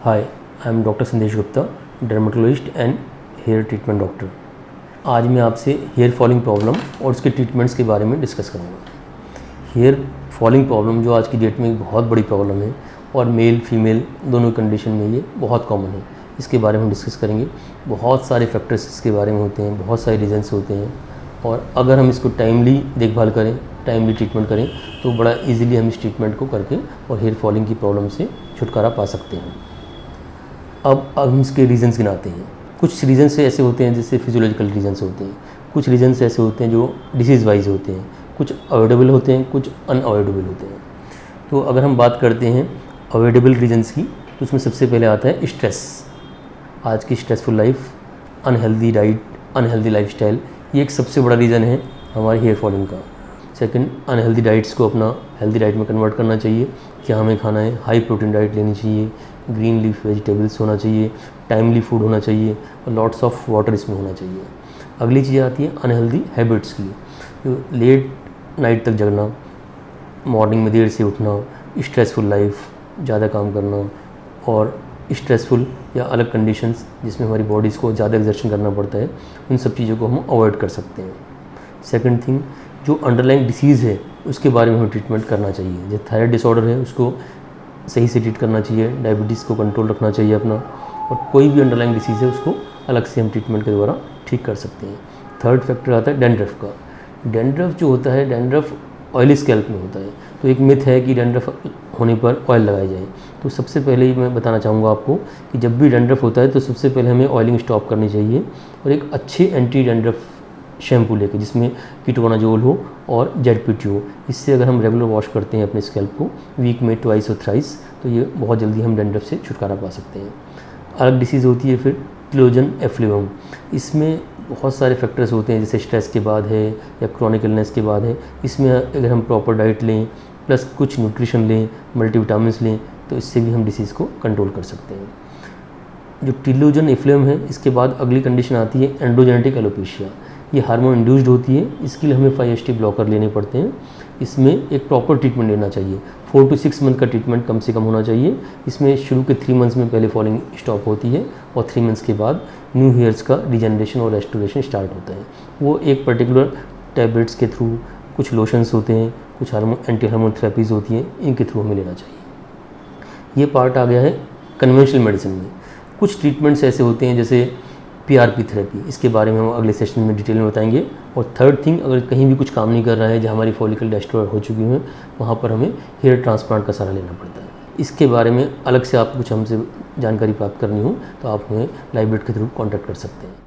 Hi, I am doctor Sandesh Gupta, dermatologist and hair treatment doctor. आज मैं आपसे हेयर फॉलिंग प्रॉब्लम और उसके ट्रीटमेंट्स के बारे में डिस्कस करूँगा। हेयर फॉलिंग प्रॉब्लम जो आज की डेट में एक बहुत बड़ी प्रॉब्लम है और मेल फीमेल दोनों कंडीशन में ये बहुत कॉमन है। इसके बारे में हम डिस्कस करेंगे। बहुत सारे फैक्टर्स इसके बारे में होते हैं, बहुत सारे रीजन्स होते हैं और अगर हम इसको टाइमली देखभाल करें, टाइमली ट्रीटमेंट करें तो बड़ा ईजिली हम इस ट्रीटमेंट को करके और हेयर फॉलिंग की प्रॉब्लम से छुटकारा पा सकते हैं। अब हम इसके रीजंस गिनाते हैं। कुछ रीजन्स ऐसे होते हैं जैसे फिजियोलॉजिकल रीजन्स होते हैं, कुछ रीजन्स ऐसे होते हैं जो डिसीज़ वाइज होते हैं, कुछ अवॉइडेबल होते हैं, कुछ अनअवॉइडेबल होते हैं। तो अगर हम बात करते हैं अवॉइडेबल रीजन्स की तो उसमें सबसे पहले आता है स्ट्रेस। आज की stressful life, unhealthy diet, unhealthy lifestyle, ये एक सबसे बड़ा रीज़न है हमारी हेयर फॉलिंग का। सेकंड, अनहेल्दी डाइट्स को अपना हेल्दी डाइट में कन्वर्ट करना चाहिए। क्या हमें खाना है, हाई प्रोटीन डाइट लेनी चाहिए, ग्रीन लीफ वेजिटेबल्स होना चाहिए, टाइमली फूड होना चाहिए और लॉट्स ऑफ वाटर इसमें होना चाहिए। अगली चीज़ आती है अनहेल्दी हैबिट्स की, तो लेट नाइट तक जगना, मॉर्निंग में देर से उठना, स्ट्रेसफुल लाइफ, ज़्यादा काम करना और स्ट्रेसफुल या अलग कंडीशंस जिसमें हमारी बॉडीज़ को ज़्यादा एक्सर्शन करना पड़ता है, उन सब चीज़ों को हम अवॉइड कर सकते हैं। सेकंड थिंग, जो अंडरलाइंग डिसीज़ है उसके बारे में हमें ट्रीटमेंट करना चाहिए। जो थायराइड डिसऑर्डर है उसको सही से ट्रीट करना चाहिए, डायबिटीज़ को कंट्रोल रखना चाहिए अपना, और कोई भी अंडरलाइंग डिसीज़ है उसको अलग से हम ट्रीटमेंट के द्वारा ठीक कर सकते हैं। थर्ड फैक्टर आता है डैंड्रफ का। डैंड्रफ जो होता है, डैंड्रफ ऑयली स्कैल्प में होता है, तो एक मिथ है कि डैंड्रफ होने पर ऑयल लगाया जाए। तो सबसे पहले ही मैं बताना चाहूँगा आपको कि जब भी डैंड्रफ होता है तो सबसे पहले हमें ऑयलिंग स्टॉप करनी चाहिए और एक अच्छे एंटी डैंड्रफ शैम्पू लेके जिसमें कीटोनाजोल हो और जेडपीटी हो, इससे अगर हम रेगुलर वॉश करते हैं अपने स्कैल्प को वीक में ट्वाइस और थ्राइस, तो ये बहुत जल्दी हम डैंड्रफ से छुटकारा पा सकते हैं। अलग डिसीज़ होती है फिर टिलोजन एफ्लुएम। इसमें बहुत सारे फैक्टर्स होते हैं, जैसे स्ट्रेस के बाद है या क्रॉनिक इलनेस के बाद है। इसमें अगर हम प्रॉपर डाइट लें प्लस कुछ न्यूट्रिशन लें, मल्टीविटामिन्स लें, तो इससे भी हम डिसीज़ को कंट्रोल कर सकते हैं। जो टिलोजन एफ्लुएम है, इसके बाद अगली कंडीशन आती है एंड्रोजेनेटिक एलोपेशिया। ये हार्मोन इंड्यूस्ड होती है, इसके लिए हमें 5-HT ब्लॉकर लेने पड़ते हैं। इसमें एक प्रॉपर ट्रीटमेंट लेना चाहिए। 4 to 6 मंथ का ट्रीटमेंट कम से कम होना चाहिए। इसमें शुरू के 3 मंथ्स में पहले फॉलिंग स्टॉप होती है और 3 मंथ्स के बाद न्यू हेयर्स का रिजेनरेशन और रेस्टोरेशन स्टार्ट होता है। वो एक पर्टिकुलर टैबलेट्स के थ्रू, कुछ लोशंस होते हैं, कुछ एंटी हार्मोन थेरेपीज़ होती हैं, इनके थ्रू हमें लेना चाहिए। ये पार्ट आ गया है कन्वेंशनल मेडिसिन में। कुछ ट्रीटमेंट्स ऐसे होते हैं जैसे PRP थेरेपी, इसके बारे में हम अगले सेशन में डिटेल में बताएंगे। और थर्ड थिंग, अगर कहीं भी कुछ काम नहीं कर रहा है, जहाँ हमारी फॉलिकल डिस्ट्रॉय हो चुकी है, वहाँ पर हमें हेयर ट्रांसप्लांट का सहारा लेना पड़ता है। इसके बारे में अलग से आपको कुछ हमसे जानकारी प्राप्त करनी हो तो आप हमें लाइव के थ्रू कॉन्टैक्ट कर सकते हैं।